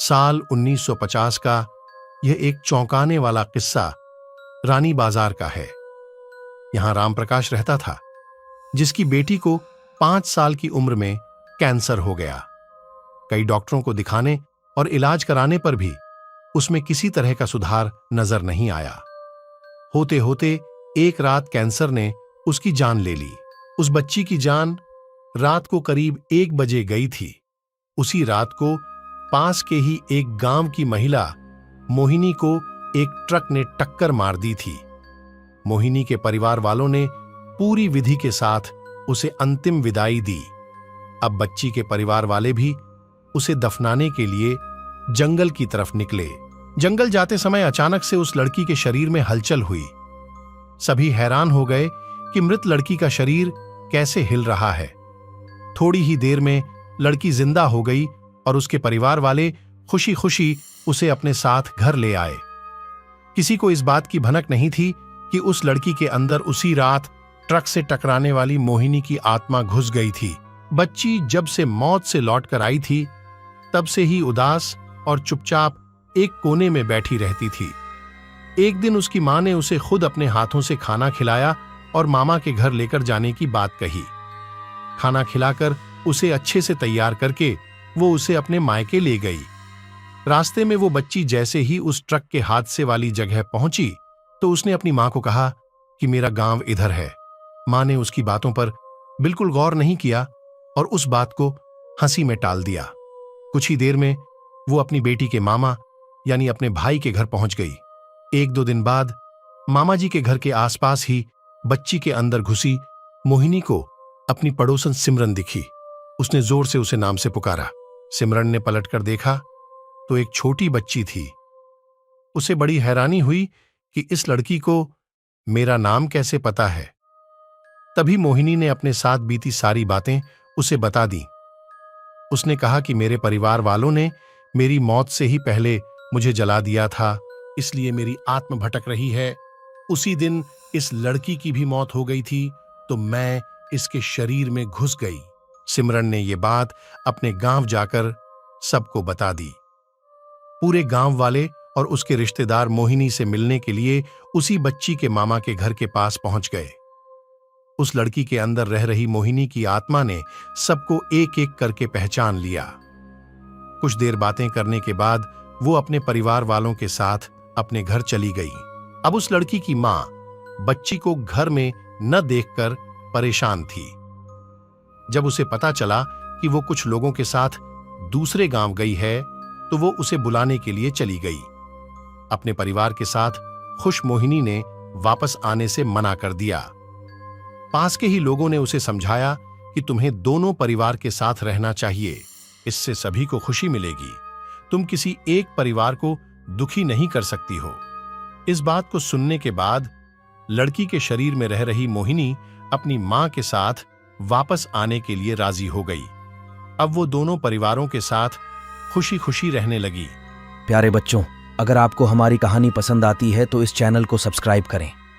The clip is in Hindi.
साल 1950 का यह एक चौंकाने वाला किस्सा रानी बाजार का है। यहां रामप्रकाश रहता था, जिसकी बेटी को 5 साल की उम्र में कैंसर हो गया। कई डॉक्टरों को दिखाने और इलाज कराने पर भी उसमें किसी तरह का सुधार नजर नहीं आया। होते होते एक रात कैंसर ने उसकी जान ले ली। उस बच्ची की जान रात को करीब 1 बजे गई थी। उसी रात को पास के ही एक गांव की महिला मोहिनी को एक ट्रक ने टक्कर मार दी थी। मोहिनी के परिवार वालों ने पूरी विधि के साथ उसे अंतिम विदाई दी। अब बच्ची के परिवार वाले भी उसे दफनाने के लिए जंगल की तरफ निकले। जंगल जाते समय अचानक से उस लड़की के शरीर में हलचल हुई। सभी हैरान हो गए कि मृत लड़की का शरीर कैसे हिल रहा है। थोड़ी ही देर में लड़की जिंदा हो गई और उसके परिवार वाले खुशी खुशी उसे अपने साथ घर ले आए। किसी को इस बात की भनक नहीं थी कि उस लड़की के अंदर उसी रात ट्रक से टकराने वाली मोहिनी की आत्मा घुस गई थी। बच्ची जब से मौत से लौटकर आई थी, तब से ही उदास और चुपचाप एक कोने में बैठी रहती थी। एक दिन उसकी मां ने उसे खुद अपने हाथों से खाना खिलाया और मामा के घर लेकर जाने की बात कही। खाना खिलाकर उसे अच्छे से तैयार करके वो उसे अपने मायके ले गई। रास्ते में वो बच्ची जैसे ही उस ट्रक के हादसे वाली जगह पहुंची तो उसने अपनी मां को कहा कि मेरा गांव इधर है। मां ने उसकी बातों पर बिल्कुल गौर नहीं किया और उस बात को हंसी में टाल दिया। कुछ ही देर में वो अपनी बेटी के मामा यानी अपने भाई के घर पहुंच गई। 1-2 दिन बाद मामा जी के घर के आसपास ही बच्ची के अंदर घुसी मोहिनी को अपनी पड़ोसन सिमरन दिखी। उसने जोर से उसे नाम से पुकारा। सिमरन ने पलटकर देखा तो एक छोटी बच्ची थी। उसे बड़ी हैरानी हुई कि इस लड़की को मेरा नाम कैसे पता है। तभी मोहिनी ने अपने साथ बीती सारी बातें उसे बता दी। उसने कहा कि मेरे परिवार वालों ने मेरी मौत से ही पहले मुझे जला दिया था, इसलिए मेरी आत्मा भटक रही है। उसी दिन इस लड़की की भी मौत हो गई थी, तो मैं इसके शरीर में घुस गई। सिमरन ने यह बात अपने गांव जाकर सबको बता दी। पूरे गांव वाले और उसके रिश्तेदार मोहिनी से मिलने के लिए उसी बच्ची के मामा के घर के पास पहुंच गए। उस लड़की के अंदर रह रही मोहिनी की आत्मा ने सबको एक एक करके पहचान लिया। कुछ देर बातें करने के बाद वो अपने परिवार वालों के साथ अपने घर चली गई। अब उस लड़की की मां बच्ची को घर में न देखकर परेशान थी। जब उसे पता चला कि वो कुछ लोगों के साथ दूसरे गांव गई है, तो वो उसे बुलाने के लिए चली गई। अपने परिवार के साथ खुश मोहिनी ने वापस आने से मना कर दिया। पास के ही लोगों ने उसे समझाया कि तुम्हें दोनों परिवार के साथ रहना चाहिए, इससे सभी को खुशी मिलेगी। तुम किसी एक परिवार को दुखी नहीं कर सकती हो। इस बात को सुनने के बाद लड़की के शरीर में रह रही मोहिनी अपनी मां के साथ वापस आने के लिए राजी हो गई। अब वो दोनों परिवारों के साथ खुशी खुशी रहने लगी। प्यारे बच्चों, अगर आपको हमारी कहानी पसंद आती है तो इस चैनल को सब्सक्राइब करें